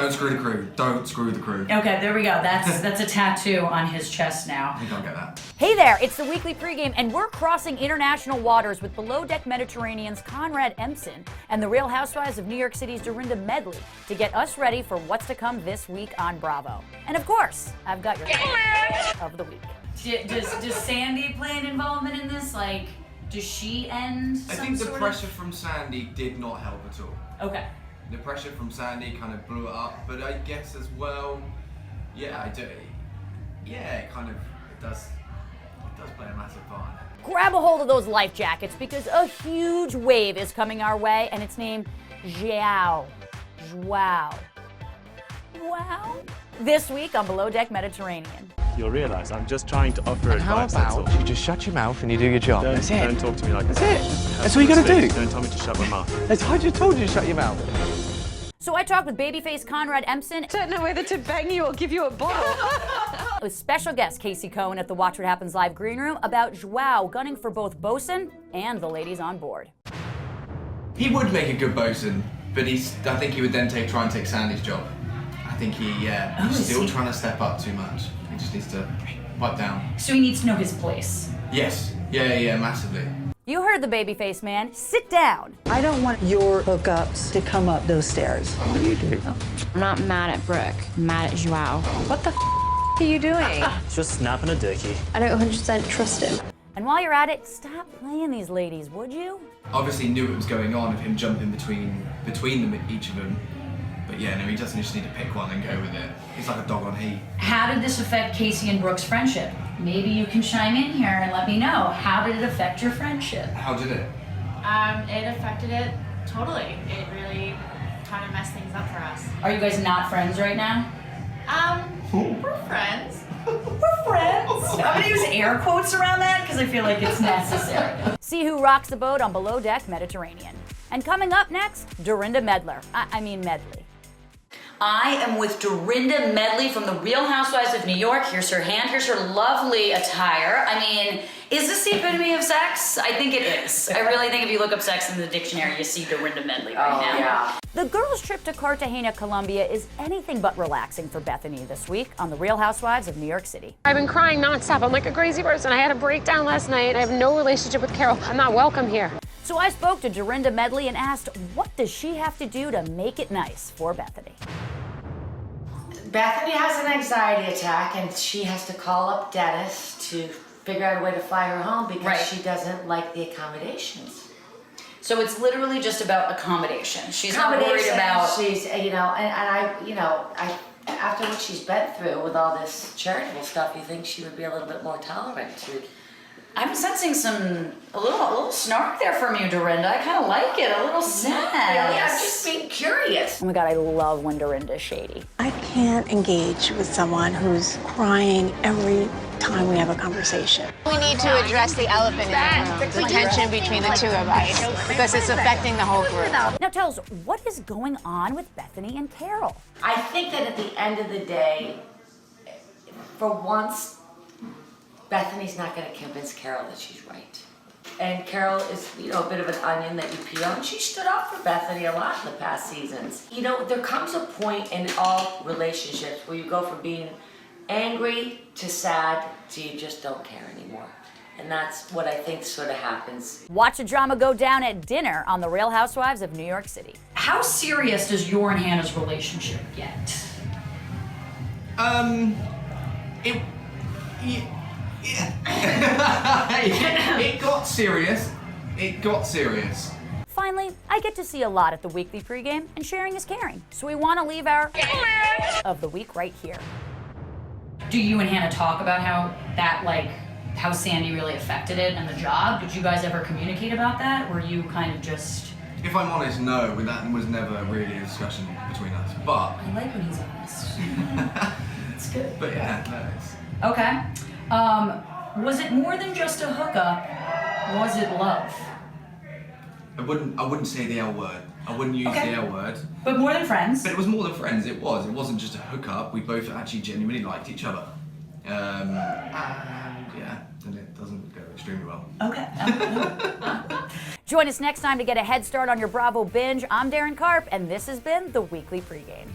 Don't screw the crew. Don't screw the crew. Okay, there we go. That's a tattoo on his chest now. You don't get that. Hey there, it's the weekly pregame, and we're crossing international waters with Below Deck Mediterranean's Conrad and the Real Housewives of New York City's Dorinda Medley to get us ready for what's to come this week on Bravo. And of course, I've got your of the week. Does Sandy play an involvement in this? Like, does she end I think the pressure from Sandy did not help at all. Okay. The pressure from Sandy kind of blew it up, but I guess as well, yeah, I do. Yeah, it does play a massive part. Grab a hold of those life jackets because a huge wave is coming our way, and it's named João. Wow. This week on Below Deck Mediterranean. You'll realise I'm just trying to offer advice. How about you just shut your mouth and you do your job? That's it. Don't talk to me like that. That's it. That's what you gotta do. Don't tell me to shut my mouth. I just told you to shut your mouth. So I talked with babyface Conrad I don't know whether to bang you or give you a bottle. with special guest Casey Cohen at the Watch What Happens Live green room about João gunning for both bosun and the ladies on board. He would make a good bosun, but I think he would then try and take Sandy's job. I think he's still trying to step up too much. He just needs to pipe down. So he needs to know his place. Yes. Yeah, massively. You heard the babyface man. Sit down. I don't want your hookups to come up those stairs. What do you do? I'm not mad at Brooke. I'm mad at João. What the are you doing? Just snapping a dookie. I don't 100% trust him. And while you're at it, stop playing these ladies, would you? Obviously knew what was going on of him jumping between them, each of them. But yeah, no, he doesn't just need to pick one and go with it. He's like a dog on heat. How did this affect Casey and Brooke's friendship? Maybe you can chime in here and let me know. How did it affect your friendship? How did it? It affected it totally. It really kind of messed things up for us. Are you guys not friends right now? We're friends. We're friends. I'm gonna use air quotes around that because I feel like it's necessary. See who rocks the boat on Below Deck Mediterranean. And coming up next, Dorinda Medley. I am with Dorinda Medley from the Real Housewives of New York. Here's her hand, here's her lovely attire. I mean, is this the epitome of sex? I think it is. I really think if you look up sex in the dictionary, you see Dorinda Medley right now. Yeah. The girls' trip to Cartagena, Colombia is anything but relaxing for Bethenny this week on the Real Housewives of New York City. I've been crying nonstop. I'm like a crazy person. I had a breakdown last night. I have no relationship with Carole. I'm not welcome here. So I spoke to Dorinda Medley and asked, what does she have to do to make it nice for Bethenny? Bethenny has an anxiety attack and she has to call up Dennis to figure out a way to fly her home because she doesn't like the accommodations. So it's literally just about accommodation. She's not worried about... She's, and I after what she's been through with all this charitable stuff, you think she would be a little bit more tolerant to... I'm sensing a little snark there from you, Dorinda. I kind of like it, a little sad. Really, I'm just being curious. Oh my God, I love when Dorinda's shady. I can't engage with someone who's crying every time we have a conversation. We need to address the elephant in the room, the tension between the two of us, because it's affecting the whole group. Now tell us, what is going on with Bethenny and Carole? I think that at the end of the day, for once, Bethenny's not going to convince Carole that she's right. And Carole is, a bit of an onion that you peel, and she stood up for Bethenny a lot in the past seasons. There comes a point in all relationships where you go from being angry to sad to you just don't care anymore. And that's what I think sort of happens. Watch the drama go down at dinner on the Real Housewives of New York City. How serious does your and Hannah's relationship get? It got serious. It got serious. Finally, I get to see a lot at the weekly pregame, and sharing is caring. So we want to leave our of the week right here. Do you and Hannah talk about how Sandy really affected it and the job? Did you guys ever communicate about that? Or you kind of just... If I'm honest, no, that was never really a discussion between us, but... I like when he's honest. It's good. But yeah, no, it's... Okay. Was it more than just a hookup? Was it love? I wouldn't say the L word. I wouldn't use the L word. But more than friends? But it was more than friends, it was. It wasn't just a hookup. We both actually genuinely liked each other. And yeah, then it doesn't go extremely well. Okay. Join us next time to get a head start on your Bravo binge. I'm Daryn Carp, and this has been the Weekly Pregame.